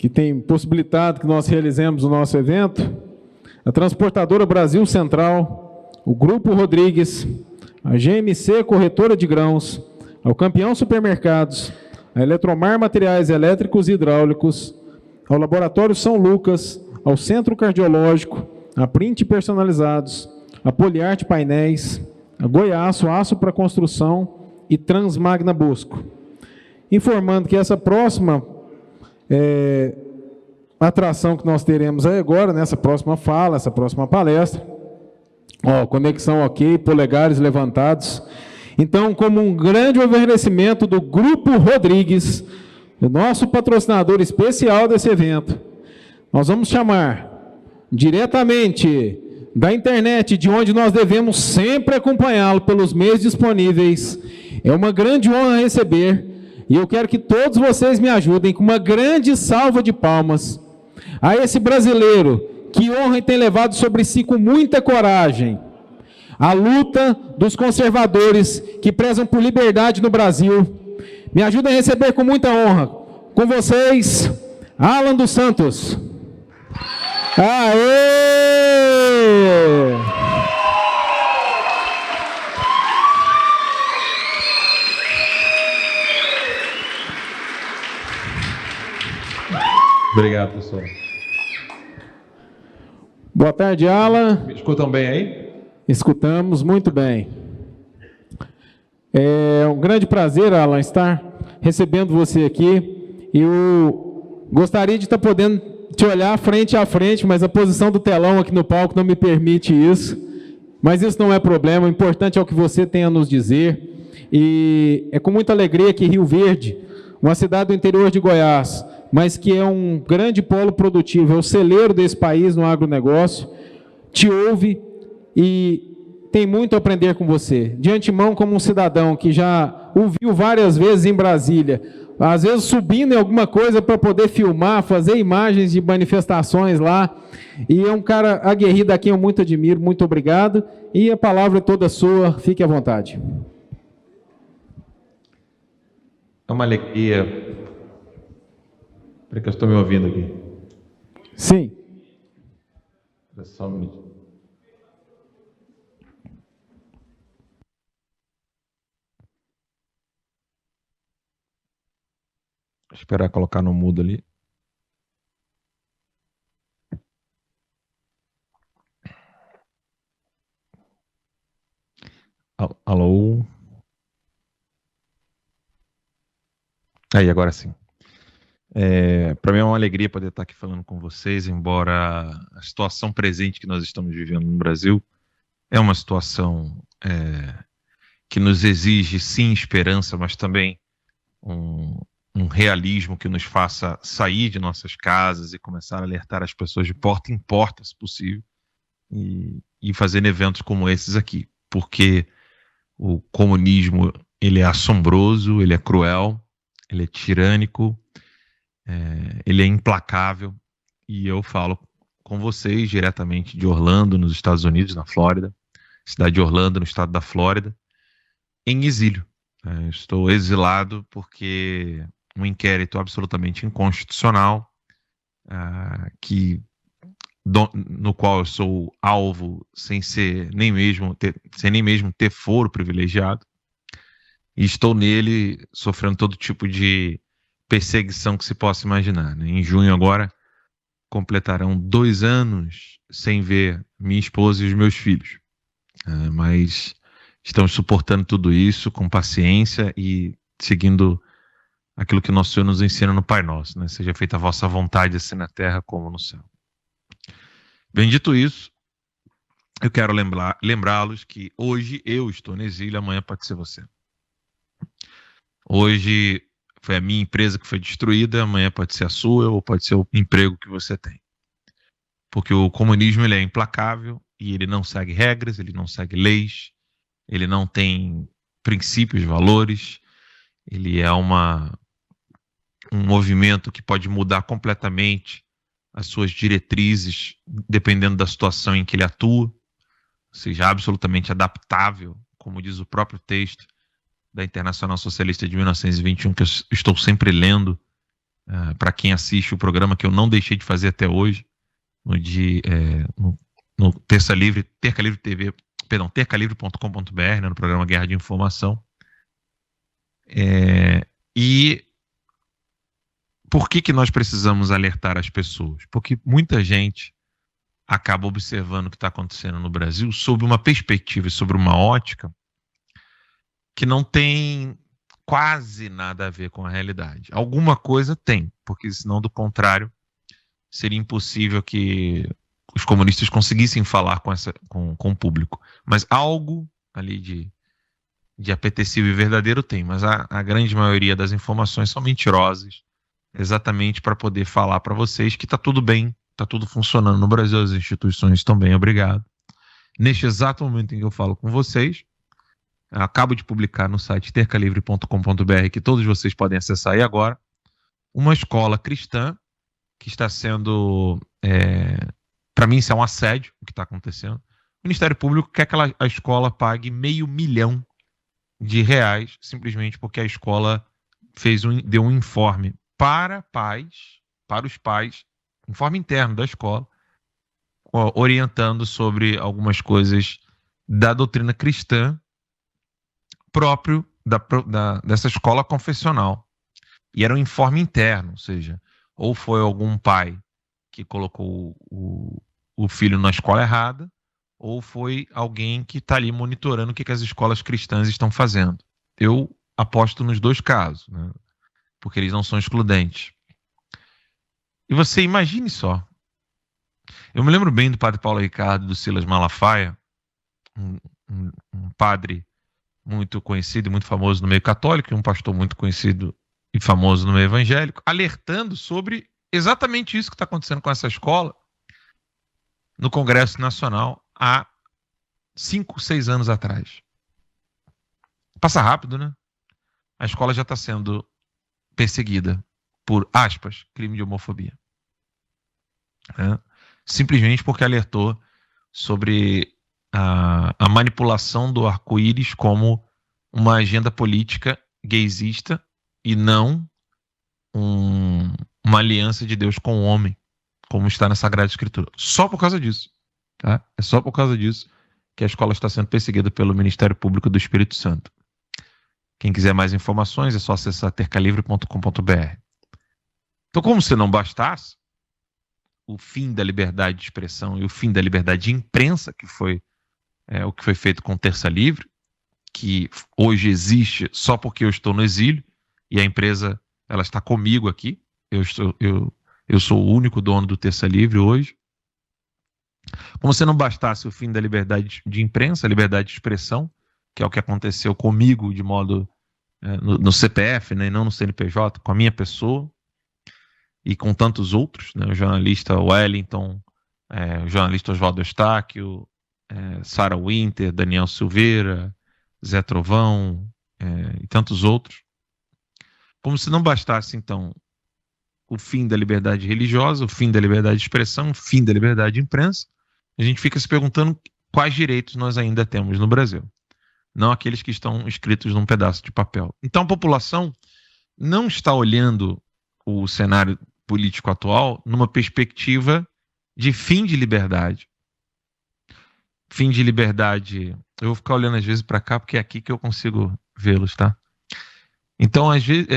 que tem possibilitado que nós realizemos o nosso evento, a Transportadora Brasil Central, o Grupo Rodrigues, a GMC Corretora de Grãos, ao Campeão Supermercados, a Eletromar Materiais Elétricos e Hidráulicos, ao Laboratório São Lucas, ao Centro Cardiológico, a Print Personalizados, a Poliarte Painéis, a Goiaço Aço para Construção e Transmagna Bosco. Informando que essa próxima atração que nós teremos aí agora, nessa próxima fala, essa próxima palestra, conexão ok, polegares levantados. Então, como um grande oferecimento do Grupo Rodrigues, o nosso patrocinador especial desse evento, nós vamos chamar diretamente da internet, de onde nós devemos sempre acompanhá-lo pelos meios disponíveis. É uma grande honra receber, e eu quero que todos vocês me ajudem com uma grande salva de palmas a esse brasileiro que honra e tem levado sobre si com muita coragem a luta dos conservadores que prezam por liberdade no Brasil. Me ajudem a receber com muita honra. Com vocês, Alan dos Santos. Aê! Obrigado, pessoal. Boa tarde, Alan. Me escutam bem aí? Escutamos muito bem. É um grande prazer, Alan, estar recebendo você aqui. Eu gostaria de estar podendo te olhar frente a frente, mas a posição do telão aqui no palco não me permite isso. Mas isso não é problema, o importante é o que você tem a nos dizer. E é com muita alegria que Rio Verde, uma cidade do interior de Goiás, mas que é um grande polo produtivo, é o celeiro desse país no agronegócio, te ouve e tem muito a aprender com você. De antemão, como um cidadão que já ouviu várias vezes em Brasília, às vezes subindo em alguma coisa para poder filmar, fazer imagens de manifestações lá, e é um cara aguerrido a quem eu muito admiro, muito obrigado, e a palavra é toda sua, fique à vontade. É uma alegria. Espera que eu estou me ouvindo aqui. Sim. Só um minuto. Vou esperar colocar no mudo ali. Alô? Aí, agora sim. Para mim é uma alegria poder estar aqui falando com vocês, embora a situação presente que nós estamos vivendo no Brasil é uma situação que nos exige, sim, esperança, mas também um realismo que nos faça sair de nossas casas e começar a alertar as pessoas de porta em porta, se possível, e fazer eventos como esses aqui, porque o comunismo, ele é assombroso, ele é cruel, ele é tirânico, ele é implacável, e eu falo com vocês diretamente de Orlando, nos Estados Unidos, na Flórida, cidade de Orlando, no estado da Flórida, em exílio. Estou exilado porque um inquérito absolutamente inconstitucional, no qual eu sou alvo sem nem mesmo ter foro privilegiado, e estou nele sofrendo todo tipo de perseguição que se possa imaginar, né? Em junho agora completarão 2 anos sem ver minha esposa e os meus filhos, mas estamos suportando tudo isso com paciência e seguindo aquilo que nosso Senhor nos ensina no Pai Nosso, né? Seja feita a vossa vontade, assim na terra como no céu. Bem, dito isso, eu quero lembrá-los que hoje eu estou no exílio, amanhã pode ser você. Hoje foi a minha empresa que foi destruída, amanhã pode ser a sua ou pode ser o emprego que você tem. Porque o comunismo, ele é implacável e ele não segue regras, ele não segue leis, ele não tem princípios, valores, ele é um movimento que pode mudar completamente as suas diretrizes, dependendo da situação em que ele atua, ou seja, absolutamente adaptável, como diz o próprio texto da Internacional Socialista de 1921, que eu estou sempre lendo para quem assiste o programa, que eu não deixei de fazer até hoje, no Terça Livre, Terca Livre TV, perdão, tercalivre.com.br, né, no programa Guerra de Informação. E por que nós precisamos alertar as pessoas? Porque muita gente acaba observando o que está acontecendo no Brasil sob uma perspectiva e sobre uma ótica que não tem quase nada a ver com a realidade. Alguma coisa tem, porque senão, do contrário, seria impossível que os comunistas conseguissem falar com o público. Mas algo ali de apetecível e verdadeiro tem, mas a grande maioria das informações são mentirosas, exatamente para poder falar para vocês que está tudo bem, está tudo funcionando no Brasil, as instituições estão bem, obrigado. Neste exato momento em que eu falo com vocês, eu acabo de publicar no site tercalivre.com.br, que todos vocês podem acessar aí agora, uma escola cristã que está sendo, para mim isso é um assédio, o que está acontecendo. O Ministério Público quer que a escola pague R$500 mil simplesmente porque a escola deu um informe para os pais, informe interno da escola, orientando sobre algumas coisas da doutrina cristã próprio dessa escola confessional. E era um informe interno, ou seja, ou foi algum pai que colocou o filho na escola errada, ou foi alguém que está ali monitorando o que as escolas cristãs estão fazendo. Eu aposto nos dois casos, né? Porque eles não são excludentes. E você imagine só. Eu me lembro bem do padre Paulo Ricardo, do Silas Malafaia, um padre muito conhecido e muito famoso no meio católico, e um pastor muito conhecido e famoso no meio evangélico, alertando sobre exatamente isso que está acontecendo com essa escola no Congresso Nacional há 5, 6 anos atrás. Passa rápido, né? A escola já está sendo perseguida por, aspas, crime de homofobia. Simplesmente porque alertou sobre a manipulação do arco-íris como uma agenda política gaysista e não uma aliança de Deus com o homem, como está na Sagrada Escritura. Só por causa disso. Tá? É só por causa disso que a escola está sendo perseguida pelo Ministério Público do Espírito Santo. Quem quiser mais informações é só acessar tercalivre.com.br. Então, como se não bastasse o fim da liberdade de expressão e o fim da liberdade de imprensa, que foi o que foi feito com Terça Livre, que hoje existe só porque eu estou no exílio e a empresa ela está comigo aqui. Eu sou o único dono do Terça Livre hoje. Como se não bastasse o fim da liberdade de imprensa, a liberdade de expressão, que é o que aconteceu comigo de modo no CPF, né, e não no CNPJ, com a minha pessoa e com tantos outros, né, o jornalista Wellington, o jornalista Oswaldo Eustáquio, Sarah Winter, Daniel Silveira, Zé Trovão e tantos outros. Como se não bastasse, então, o fim da liberdade religiosa, o fim da liberdade de expressão, o fim da liberdade de imprensa, a gente fica se perguntando quais direitos nós ainda temos no Brasil. Não aqueles que estão escritos num pedaço de papel. Então a população não está olhando o cenário político atual numa perspectiva de fim de liberdade. Fim de liberdade... Eu vou ficar olhando às vezes para cá, porque é aqui que eu consigo vê-los, tá? Então, às vezes,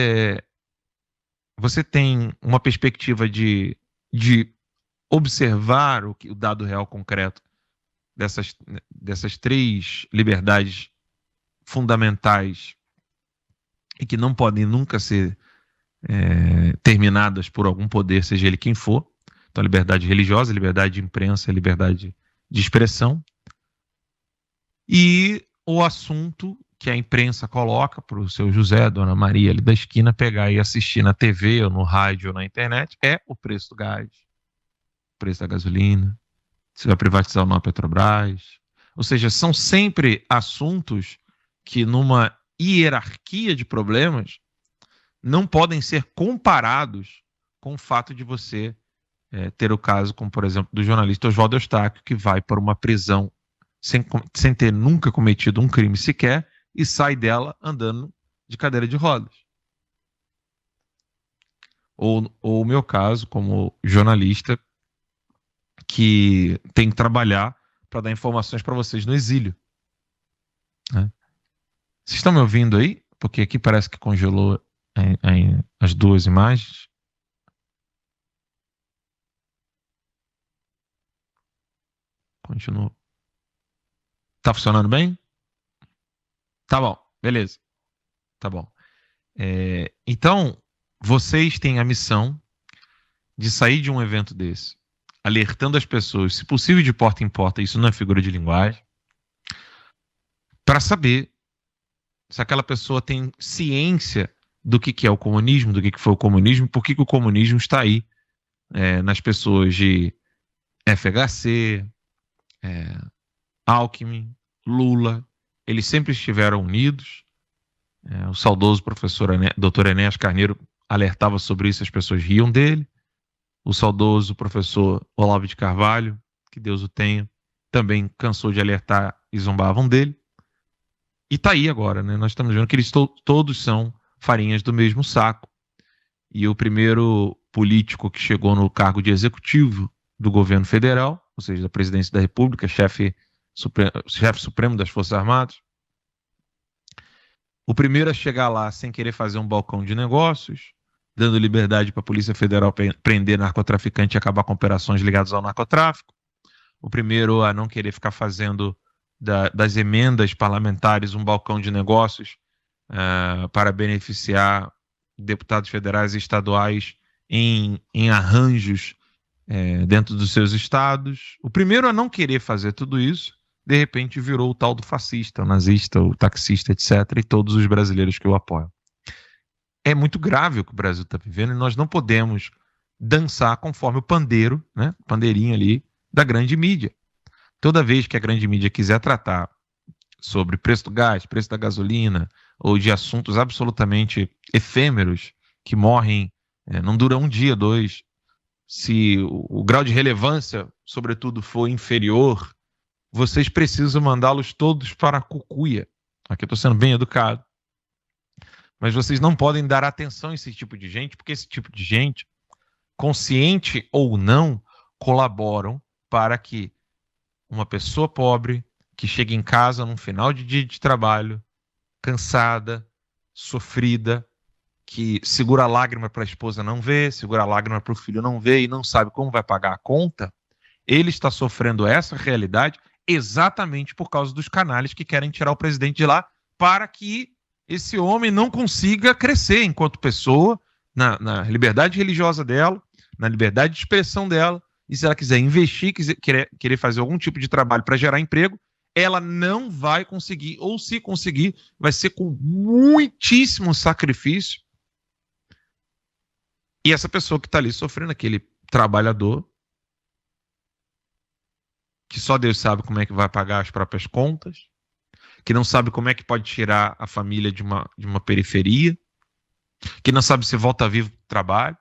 você tem uma perspectiva de observar o dado real concreto dessas 3 liberdades fundamentais e que não podem nunca ser terminadas por algum poder, seja ele quem for. Então, a liberdade religiosa, a liberdade de imprensa, a liberdade de expressão. E o assunto que a imprensa coloca para o seu José, Dona Maria ali da esquina, pegar e assistir na TV, ou no rádio, ou na internet, é o preço do gás, o preço da gasolina, se vai privatizar ou não a Petrobras. Ou seja, são sempre assuntos que, numa hierarquia de problemas, não podem ser comparados com o fato de você ter o caso, como por exemplo, do jornalista Oswaldo Eustáquio, que vai para uma prisão sem ter nunca cometido um crime sequer e sai dela andando de cadeira de rodas. ou o meu caso, como jornalista, que tem que trabalhar para dar informações para vocês no exílio, né? Vocês estão me ouvindo aí? Porque aqui parece que congelou as duas imagens. Continua. Tá funcionando bem? Tá bom, beleza. Tá bom. Então, vocês têm a missão de sair de um evento desse, alertando as pessoas, se possível de porta em porta, isso não é figura de linguagem, para saber se aquela pessoa tem ciência do que é o comunismo, do que foi o comunismo, por que o comunismo está aí nas pessoas de FHC, Alckmin, Lula. Eles sempre estiveram unidos. O saudoso professor Dr. Enéas Carneiro alertava sobre isso, as pessoas riam dele. O saudoso professor Olavo de Carvalho, que Deus o tenha, também cansou de alertar e zombavam dele. E está aí agora, né? Nós estamos vendo que eles todos são farinhas do mesmo saco. E o primeiro político que chegou no cargo de executivo do governo federal, ou seja, da presidência da República, chefe supremo das Forças Armadas, o primeiro a chegar lá sem querer fazer um balcão de negócios, dando liberdade para a Polícia Federal prender narcotraficante e acabar com operações ligadas ao narcotráfico. O primeiro a não querer ficar fazendo das emendas parlamentares um balcão de negócios para beneficiar deputados federais e estaduais em arranjos dentro dos seus estados. O primeiro a não querer fazer tudo isso, de repente virou o tal do fascista, o nazista, o taxista, etc., e todos os brasileiros que o apoiam. É muito grave o que o Brasil está vivendo e nós não podemos dançar conforme o pandeiro, né, pandeirinho ali, da grande mídia. Toda vez que a grande mídia quiser tratar sobre preço do gás, preço da gasolina, ou de assuntos absolutamente efêmeros, que morrem, não duram um dia, dois, se o grau de relevância, sobretudo, for inferior, vocês precisam mandá-los todos para a cucuia. Aqui eu estou sendo bem educado. Mas vocês não podem dar atenção a esse tipo de gente, porque esse tipo de gente, consciente ou não, colaboram para que uma pessoa pobre que chega em casa num final de dia de trabalho, cansada, sofrida, que segura a lágrima para a esposa não ver, segura a lágrima para o filho não ver e não sabe como vai pagar a conta, ele está sofrendo essa realidade exatamente por causa dos canalhas que querem tirar o presidente de lá para que esse homem não consiga crescer enquanto pessoa, na liberdade religiosa dela, na liberdade de expressão dela, e se ela quiser investir, querer fazer algum tipo de trabalho para gerar emprego, ela não vai conseguir, ou se conseguir, vai ser com muitíssimo sacrifício. E essa pessoa que está ali sofrendo, aquele trabalhador, que só Deus sabe como é que vai pagar as próprias contas, que não sabe como é que pode tirar a família de uma periferia, que não sabe se volta vivo para o trabalho.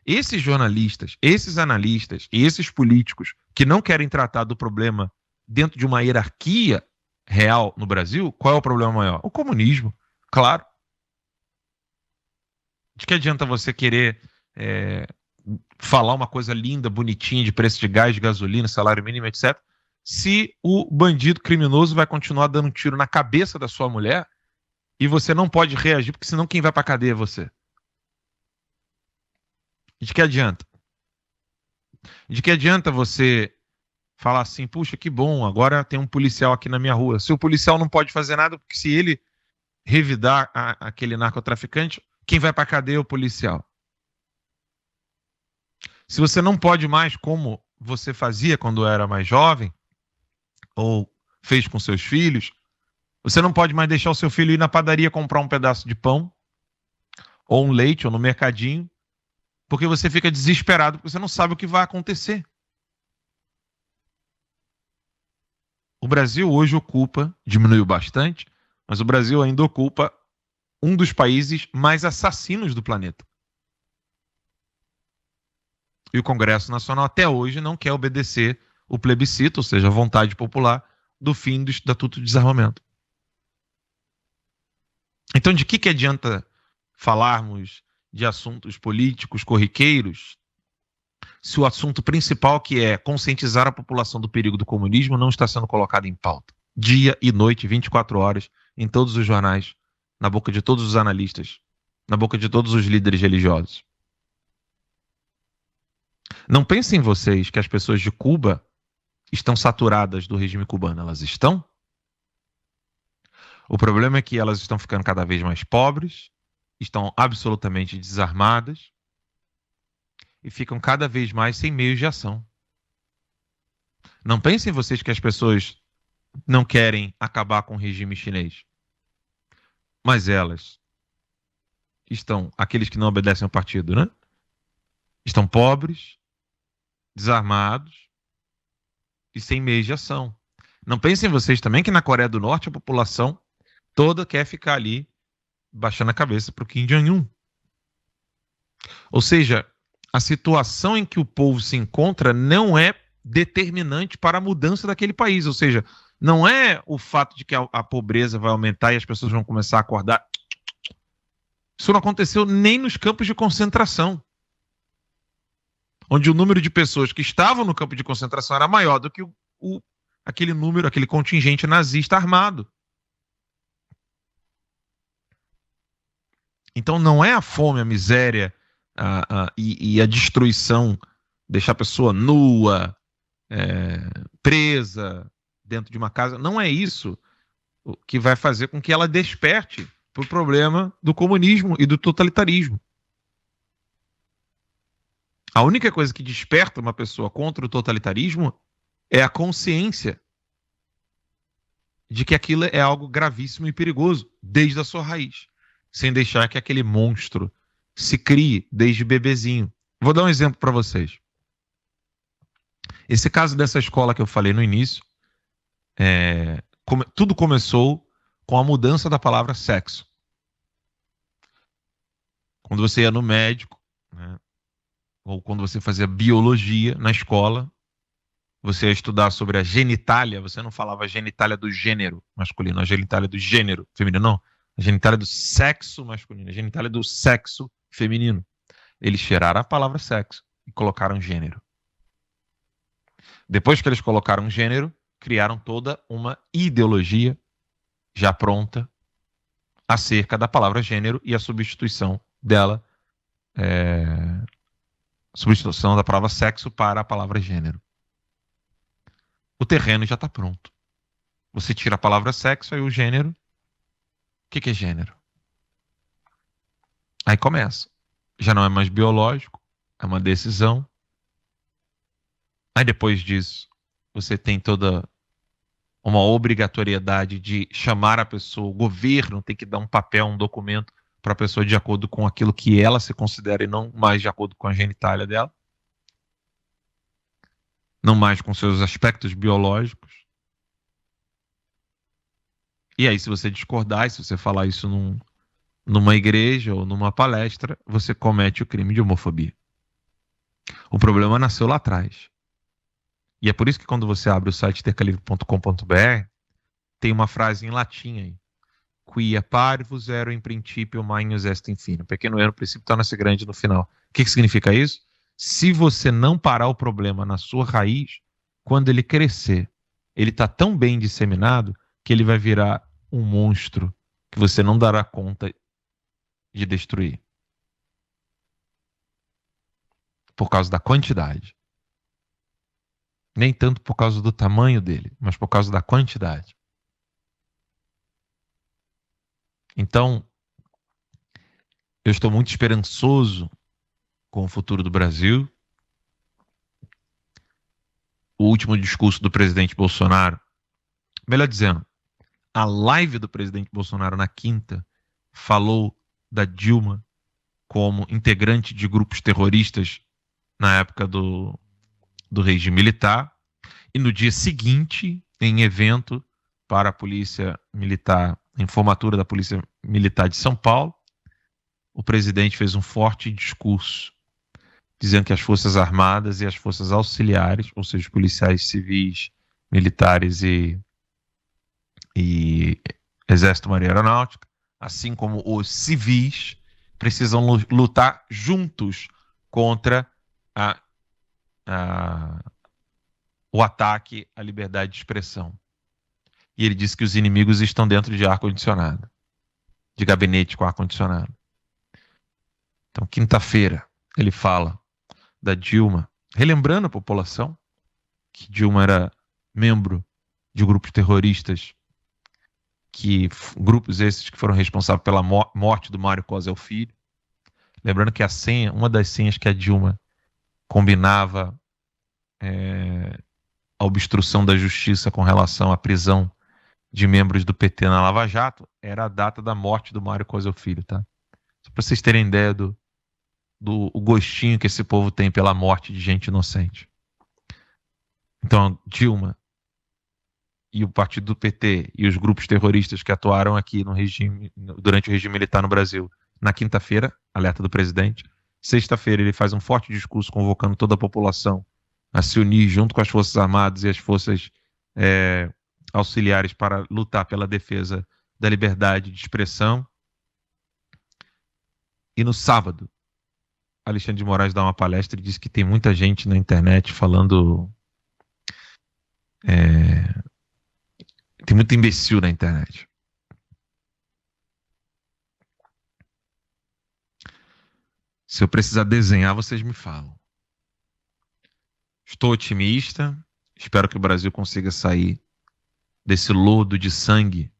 Esses jornalistas, esses analistas e esses políticos que não querem tratar do problema dentro de uma hierarquia real no Brasil, qual é o problema maior? O comunismo, claro. De que adianta você querer falar uma coisa linda, bonitinha, de preço de gás, de gasolina, salário mínimo, etc., se o bandido criminoso vai continuar dando um tiro na cabeça da sua mulher e você não pode reagir, porque senão quem vai para a cadeia é você. De que adianta? De que adianta você falar assim, puxa, que bom, agora tem um policial aqui na minha rua. Se o policial não pode fazer nada, porque se ele revidar aquele narcotraficante, quem vai para a cadeia é o policial. Se você não pode mais, como você fazia quando era mais jovem, ou fez com seus filhos, você não pode mais deixar o seu filho ir na padaria comprar um pedaço de pão, ou um leite, ou no mercadinho, porque você fica desesperado, porque você não sabe o que vai acontecer. O Brasil hoje diminuiu bastante, mas o Brasil ainda ocupa um dos países mais assassinos do planeta. E o Congresso Nacional até hoje não quer obedecer o plebiscito, ou seja, a vontade popular do fim do Estatuto de Desarmamento. Então, de que adianta falarmos de assuntos políticos corriqueiros se o assunto principal, que é conscientizar a população do perigo do comunismo, não está sendo colocado em pauta? Dia e noite, 24 horas, em todos os jornais, na boca de todos os analistas, na boca de todos os líderes religiosos. Não pensem vocês que as pessoas de Cuba estão saturadas do regime cubano. Elas estão. O problema é que elas estão ficando cada vez mais pobres, estão absolutamente desarmadas e ficam cada vez mais sem meios de ação. Não pensem vocês que as pessoas não querem acabar com o regime chinês. Mas elas estão, aqueles que não obedecem ao partido, né? Estão pobres, desarmados e sem meios de ação. Não pensem vocês também que na Coreia do Norte a população toda quer ficar ali baixando a cabeça para o Kim Jong-un. Ou seja, a situação em que o povo se encontra não é determinante para a mudança daquele país. Ou seja, não é o fato de que a pobreza vai aumentar e as pessoas vão começar a acordar. Isso não aconteceu nem nos campos de concentração, onde o número de pessoas que estavam no campo de concentração era maior do que aquele número, aquele contingente nazista armado. Então não é a fome, a miséria e a destruição, deixar a pessoa nua, presa dentro de uma casa. Não é isso que vai fazer com que ela desperte para o problema do comunismo e do totalitarismo. A única coisa que desperta uma pessoa contra o totalitarismo é a consciência de que aquilo é algo gravíssimo e perigoso desde a sua raiz, sem deixar que aquele monstro se crie desde bebezinho. Vou dar um exemplo para vocês. Esse caso dessa escola que eu falei no início, tudo começou com a mudança da palavra sexo. Quando você ia no médico, né, ou quando você fazia biologia na escola, você ia estudar sobre a genitália, você não falava genitália do gênero masculino, a genitália do gênero feminino, não. A genitália do sexo masculino, a genitália do sexo feminino. Eles tiraram a palavra sexo e colocaram gênero. Depois que eles colocaram gênero, criaram toda uma ideologia já pronta acerca da palavra gênero e a substituição dela, substituição da palavra sexo para a palavra gênero. O terreno já está pronto. Você tira a palavra sexo, aí o gênero. O que é gênero? Aí começa. Já não é mais biológico, é uma decisão. Aí depois disso, você tem toda uma obrigatoriedade de chamar a pessoa, o governo tem que dar um papel, um documento para a pessoa de acordo com aquilo que ela se considera e não mais de acordo com a genitália dela. Não mais com seus aspectos biológicos. E aí, se você discordar, e se você falar isso numa igreja ou numa palestra, você comete o crime de homofobia. O problema nasceu lá atrás. E é por isso que quando você abre o site tercalivre.com.br, tem uma frase em latim aí. Quia parvus ero in principio magnus est in fine. Pequeno erro, no princípio, torna-se grande no final. O que significa isso? Se você não parar o problema na sua raiz, quando ele crescer, ele está tão bem disseminado que ele vai virar um monstro que você não dará conta de destruir. Por causa da quantidade. Nem tanto por causa do tamanho dele, mas por causa da quantidade. Então, eu estou muito esperançoso com o futuro do Brasil. O último discurso do presidente Bolsonaro, melhor dizendo, a live do presidente Bolsonaro na quinta falou da Dilma como integrante de grupos terroristas na época do regime militar, e no dia seguinte, em evento para a Polícia Militar, em formatura da Polícia Militar de São Paulo, o presidente fez um forte discurso dizendo que as Forças Armadas e as Forças Auxiliares, ou seja, os policiais civis, militares e Exército, Marinha e Aeronáutica, assim como os civis, precisam lutar juntos contra o ataque à liberdade de expressão. E ele disse que os inimigos estão dentro de ar-condicionado, de gabinete com ar-condicionado. Então, quinta-feira, ele fala da Dilma, relembrando a população que Dilma era membro de grupos terroristas, grupos esses que foram responsáveis pela morte do Mário Cosel Filho. Lembrando que uma das senhas que a Dilma combinava a obstrução da justiça com relação à prisão de membros do PT na Lava Jato era a data da morte do Mário Cosel Filho, tá? Só para vocês terem ideia do gostinho que esse povo tem pela morte de gente inocente. Então, Dilma e o partido do PT e os grupos terroristas que atuaram aqui durante o regime militar no Brasil, na quinta-feira, alerta do presidente. Sexta-feira ele faz um forte discurso convocando toda a população a se unir junto com as Forças Armadas e as forças auxiliares para lutar pela defesa da liberdade de expressão. E no sábado, Alexandre de Moraes dá uma palestra e diz que tem muita gente na internet falando... tem muito imbecil na internet. Se eu precisar desenhar, vocês me falam. Estou otimista. Espero que o Brasil consiga sair desse lodo de sangue,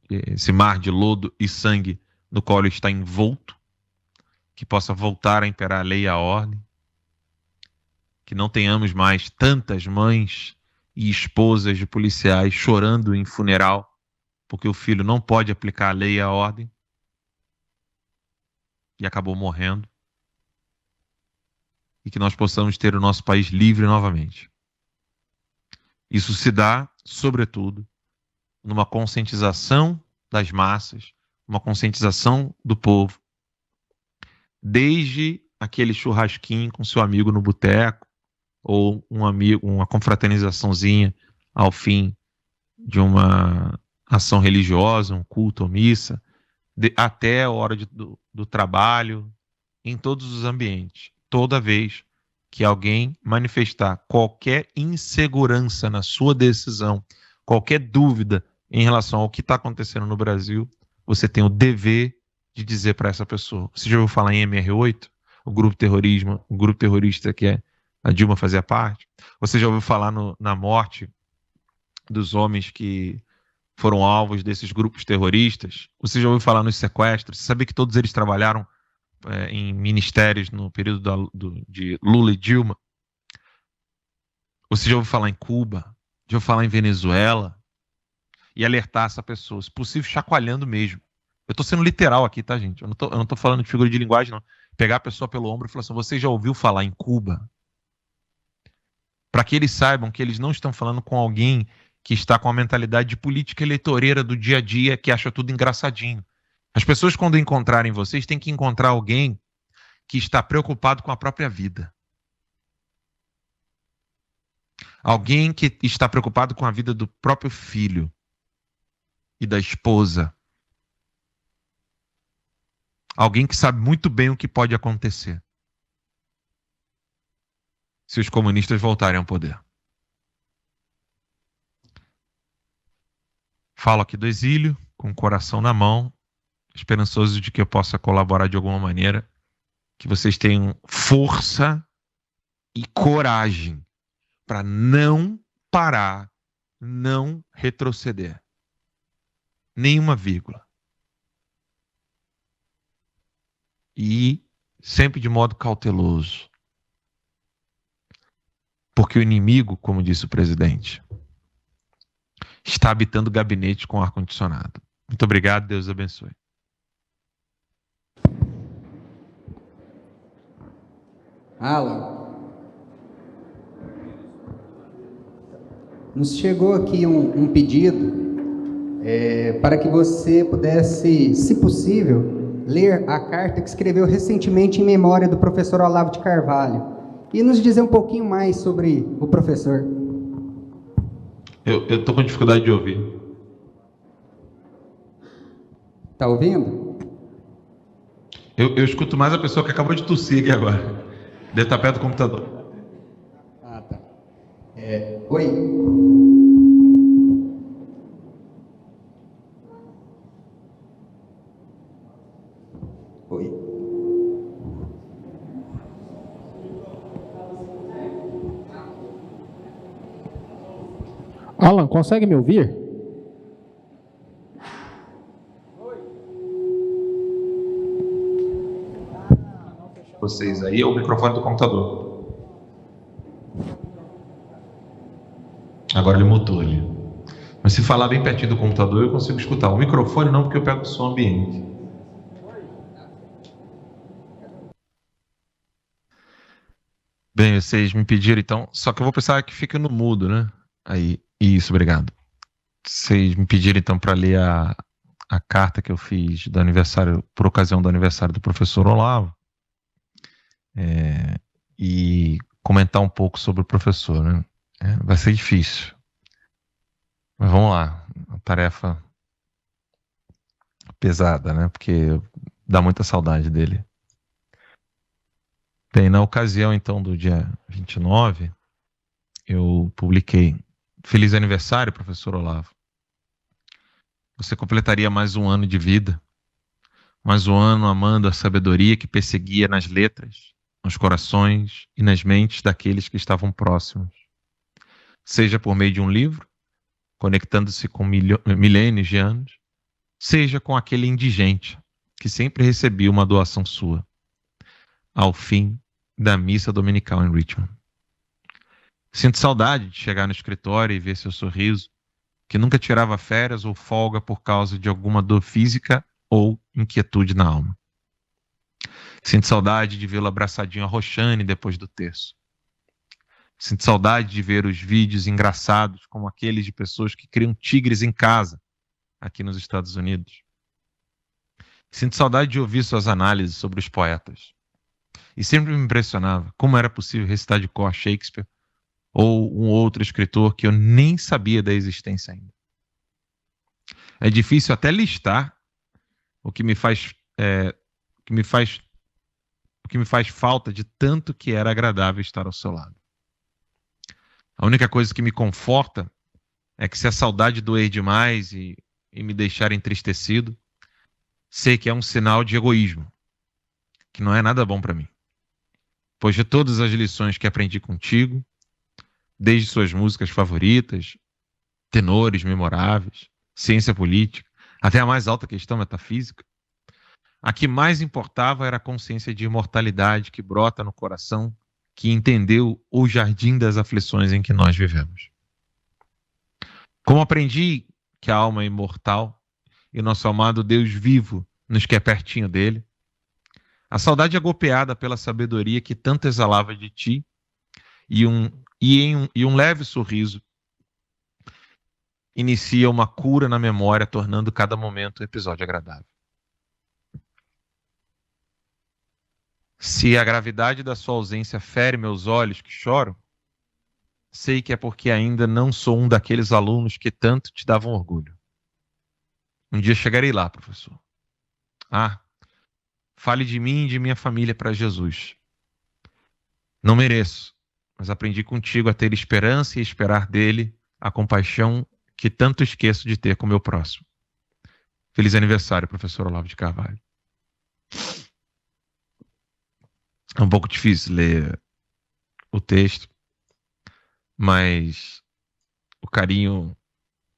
esse mar de lodo e sangue no qual ele está envolto, que possa voltar a imperar a lei e a ordem, que não tenhamos mais tantas mães e esposas de policiais chorando em funeral porque o filho não pode aplicar a lei e a ordem e acabou morrendo, e que nós possamos ter o nosso país livre novamente. Isso se dá, sobretudo, numa conscientização das massas, uma conscientização do povo, desde aquele churrasquinho com seu amigo no boteco, ou uma confraternizaçãozinha ao fim de uma ação religiosa, um culto ou missa, até a hora do trabalho, em todos os ambientes. Toda vez que alguém manifestar qualquer insegurança na sua decisão, qualquer dúvida em relação ao que está acontecendo no Brasil, você tem o dever de dizer para essa pessoa. Você já ouviu falar em MR8? O grupo terrorista que a Dilma fazia parte? Você já ouviu falar na morte dos homens que foram alvos desses grupos terroristas? Você já ouviu falar nos sequestros? Você sabia que todos eles trabalharam em ministérios no período de Lula e Dilma? Você já ouviu falar em Cuba? Já ouviu falar em Venezuela? E alertar essa pessoa, se possível, chacoalhando mesmo. Eu estou sendo literal aqui, tá, gente? Eu não tô falando de figura de linguagem, não. Pegar a pessoa pelo ombro e falar assim: você já ouviu falar em Cuba? Para que eles saibam que eles não estão falando com alguém que está com a mentalidade de política eleitoreira do dia a dia, que acha tudo engraçadinho. As pessoas, quando encontrarem vocês, têm que encontrar alguém que está preocupado com a própria vida. Alguém que está preocupado com a vida do próprio filho e da esposa. Alguém que sabe muito bem o que pode acontecer se os comunistas voltarem ao poder. Falo aqui do exílio, com o coração na mão, esperançoso de que eu possa colaborar de alguma maneira, que vocês tenham força e coragem para não parar, não retroceder. Nenhuma vírgula. E sempre de modo cauteloso. Porque o inimigo, como disse o presidente, está habitando gabinete com ar-condicionado. Muito obrigado, Deus abençoe. Alan, nos chegou aqui um pedido para que você pudesse, se possível, ler a carta que escreveu recentemente em memória do professor Olavo de Carvalho e nos dizer um pouquinho mais sobre o professor. Eu estou com dificuldade de ouvir. Está ouvindo? Eu escuto mais a pessoa que acabou de tossir aqui agora. Deve estar perto do computador. Ah, tá. Oi. Oi. Alan, consegue me ouvir? Vocês aí, ou o microfone do computador. Agora ele mutou ali. Mas se falar bem pertinho do computador, eu consigo escutar. O microfone não, porque eu pego o som ambiente. Bem, vocês me pediram então, só que eu vou precisar que fique no mudo, né? Aí, isso, obrigado. Vocês me pediram então para ler a carta que eu fiz do aniversário, por ocasião do aniversário do professor Olavo, e comentar um pouco sobre o professor, né? Vai ser difícil, mas vamos lá, uma tarefa pesada, né? Porque dá muita saudade dele. Bem, na ocasião então do dia 29, eu publiquei: Feliz aniversário, professor Olavo. Você completaria mais um ano de vida, mais um ano amando a sabedoria que perseguia nas letras, nos corações e nas mentes daqueles que estavam próximos. Seja por meio de um livro, conectando-se com milênios de anos, seja com aquele indigente que sempre recebia uma doação sua, ao fim da missa dominical em Richmond. Sinto saudade de chegar no escritório e ver seu sorriso, que nunca tirava férias ou folga por causa de alguma dor física ou inquietude na alma. Sinto saudade de vê-lo abraçadinho a Roxane depois do terço. Sinto saudade de ver os vídeos engraçados como aqueles de pessoas que criam tigres em casa, aqui nos Estados Unidos. Sinto saudade de ouvir suas análises sobre os poetas. E sempre me impressionava como era possível recitar de cor Shakespeare ou um outro escritor que eu nem sabia da existência ainda. É difícil até listar o que me faz falta de tanto que era agradável estar ao seu lado. A única coisa que me conforta é que se a saudade doer demais e me deixar entristecido, sei que é um sinal de egoísmo, que não é nada bom para mim. Pois de todas as lições que aprendi contigo, desde suas músicas favoritas, tenores memoráveis, ciência política, até a mais alta questão metafísica, a que mais importava era a consciência de imortalidade que brota no coração, que entendeu o jardim das aflições em que nós vivemos. Como aprendi que a alma é imortal e nosso amado Deus vivo nos quer pertinho dele, a saudade é golpeada pela sabedoria que tanto exalava de ti e um leve sorriso inicia uma cura na memória, tornando cada momento um episódio agradável. Se a gravidade da sua ausência fere meus olhos que choram, sei que é porque ainda não sou um daqueles alunos que tanto te davam orgulho. Um dia chegarei lá, professor. Fale de mim e de minha família para Jesus. Não mereço, mas aprendi contigo a ter esperança e esperar dele a compaixão que tanto esqueço de ter com o meu próximo. Feliz aniversário, professor Olavo de Carvalho. É um pouco difícil ler o texto, mas o carinho...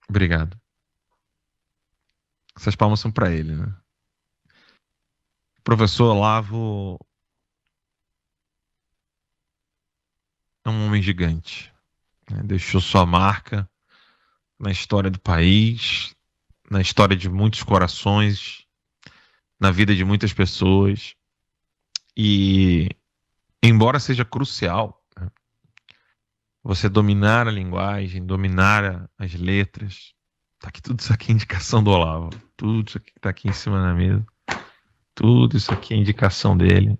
Obrigado. Essas palmas são para ele, né? O professor Olavo é um homem gigante, né? Deixou sua marca na história do país, na história de muitos corações, na vida de muitas pessoas. E, embora seja crucial, né, você dominar a linguagem, dominar as letras, tudo isso aqui é indicação do Olavo, tudo isso aqui que está aqui em cima da mesa, tudo isso aqui é indicação dele.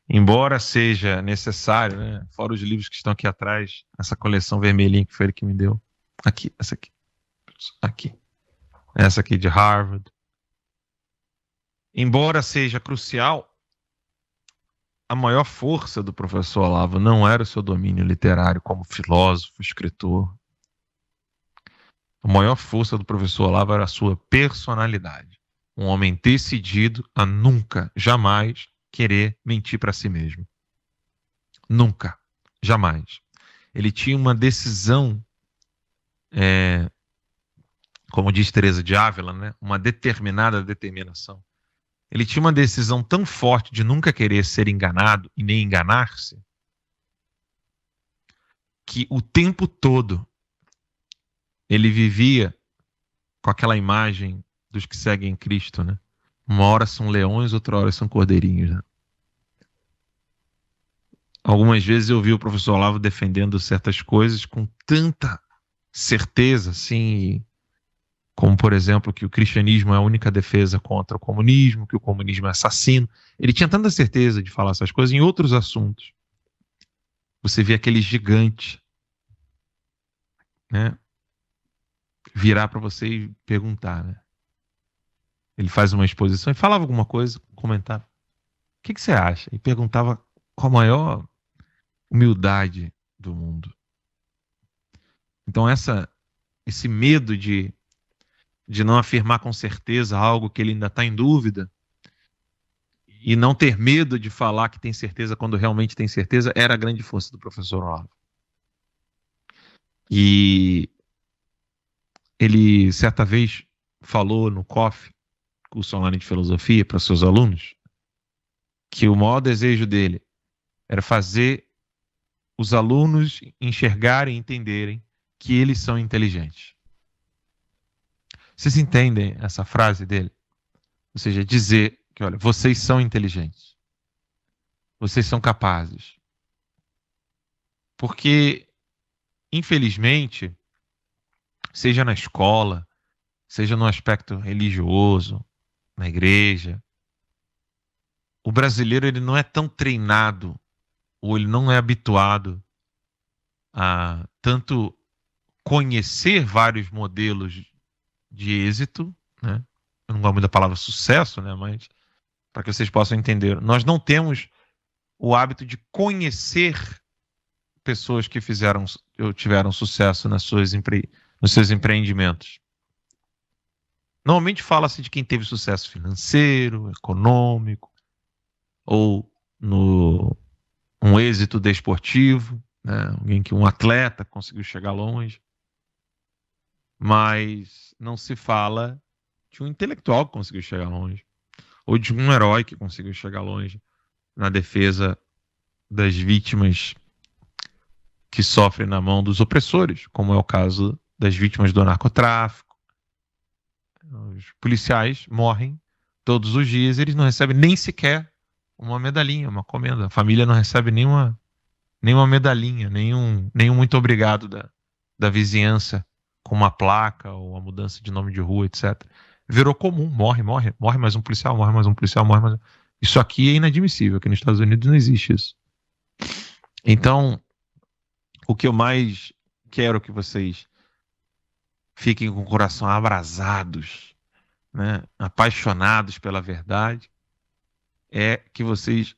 Embora seja necessário, né, fora os livros que estão aqui atrás, essa coleção vermelhinha que foi ele que me deu, aqui, essa aqui, essa aqui de Harvard, embora seja crucial, a maior força do professor Olavo não era o seu domínio literário como filósofo, escritor. A maior força do professor Olavo era a sua personalidade. Um homem decidido a nunca, jamais querer mentir para si mesmo. Nunca, jamais. Ele tinha uma decisão, como diz Teresa de Ávila, né? Uma determinada determinação. Ele tinha uma decisão tão forte de nunca querer ser enganado e nem enganar-se, que o tempo todo ele vivia com aquela imagem dos que seguem Cristo, né? Uma hora são leões, outra hora são cordeirinhos, né? Algumas vezes eu vi o professor Olavo defendendo certas coisas com tanta certeza, assim, como, por exemplo, que o cristianismo é a única defesa contra o comunismo, que o comunismo é assassino. Ele tinha tanta certeza de falar essas coisas em outros assuntos. Você vê aquele gigante, né, virar para você e perguntar, né? Ele faz uma exposição e falava alguma coisa, comentava. O que você acha? E perguntava com a maior humildade do mundo. Então esse medo de não afirmar com certeza algo que ele ainda está em dúvida e não ter medo de falar que tem certeza quando realmente tem certeza era a grande força do professor Olavo. E ele certa vez falou no COF, curso online de filosofia, para seus alunos, que o maior desejo dele era fazer os alunos enxergarem e entenderem que eles são inteligentes. Vocês entendem essa frase dele? Ou seja, dizer que, olha, vocês são inteligentes. Vocês são capazes. Porque, infelizmente, seja na escola, seja no aspecto religioso, na igreja, o brasileiro ele não é tão treinado, ou ele não é habituado a tanto conhecer vários modelos de êxito, né? Eu não gosto muito da palavra sucesso, né? Mas para que vocês possam entender, nós não temos o hábito de conhecer pessoas que tiveram sucesso nos seus empreendimentos. Normalmente fala-se de quem teve sucesso financeiro, econômico, ou um êxito desportivo, né? Um atleta conseguiu chegar longe. Mas não se fala de um intelectual que conseguiu chegar longe, ou de um herói que conseguiu chegar longe na defesa das vítimas que sofrem na mão dos opressores, como é o caso das vítimas do narcotráfico. Os policiais morrem todos os dias, eles não recebem nem sequer uma medalhinha, uma comenda. A família não recebe nenhuma medalhinha, nenhum muito obrigado da vizinhança, com uma placa ou a mudança de nome de rua, etc. Virou comum, morre mais um policial, morre mais um policial, morre mais um... Isso aqui é inadmissível, aqui nos Estados Unidos não existe isso. Então, o que eu mais quero que vocês fiquem com o coração abrasados, né, apaixonados pela verdade, é que vocês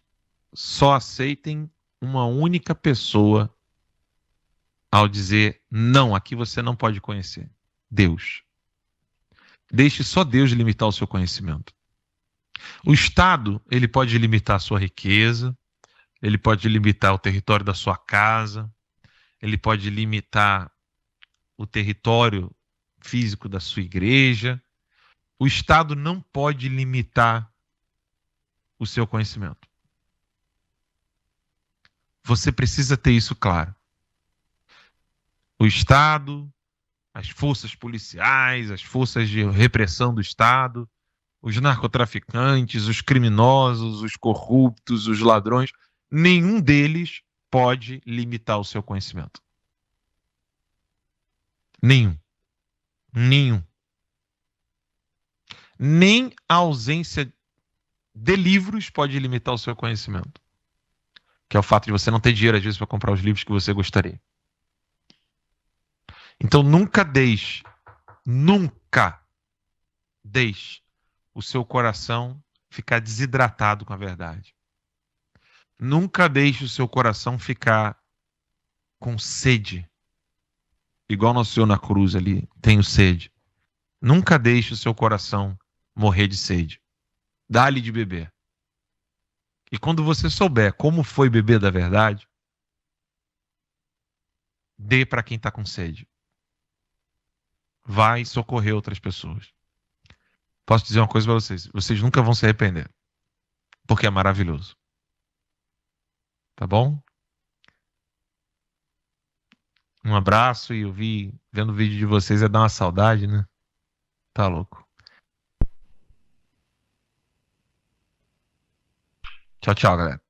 só aceitem uma única pessoa ao dizer, não, aqui você não pode conhecer. Deus. Deixe só Deus limitar o seu conhecimento. O Estado, ele pode limitar a sua riqueza, ele pode limitar o território da sua casa, ele pode limitar o território físico da sua igreja. O Estado não pode limitar o seu conhecimento. Você precisa ter isso claro. O Estado, as forças policiais, as forças de repressão do Estado, os narcotraficantes, os criminosos, os corruptos, os ladrões, nenhum deles pode limitar o seu conhecimento. Nenhum. Nem a ausência de livros pode limitar o seu conhecimento. Que é o fato de você não ter dinheiro, às vezes, para comprar os livros que você gostaria. Então, nunca deixe o seu coração ficar desidratado com a verdade. Nunca deixe o seu coração ficar com sede. Igual nosso Senhor na cruz ali, tenho sede. Nunca deixe o seu coração morrer de sede. Dá-lhe de beber. E quando você souber como foi beber da verdade, dê para quem está com sede. Vai socorrer outras pessoas. Posso dizer uma coisa para vocês. Vocês nunca vão se arrepender. Porque é maravilhoso. Tá bom? Um abraço e vendo o vídeo de vocês é dar uma saudade, né? Tá louco. Tchau, tchau, galera.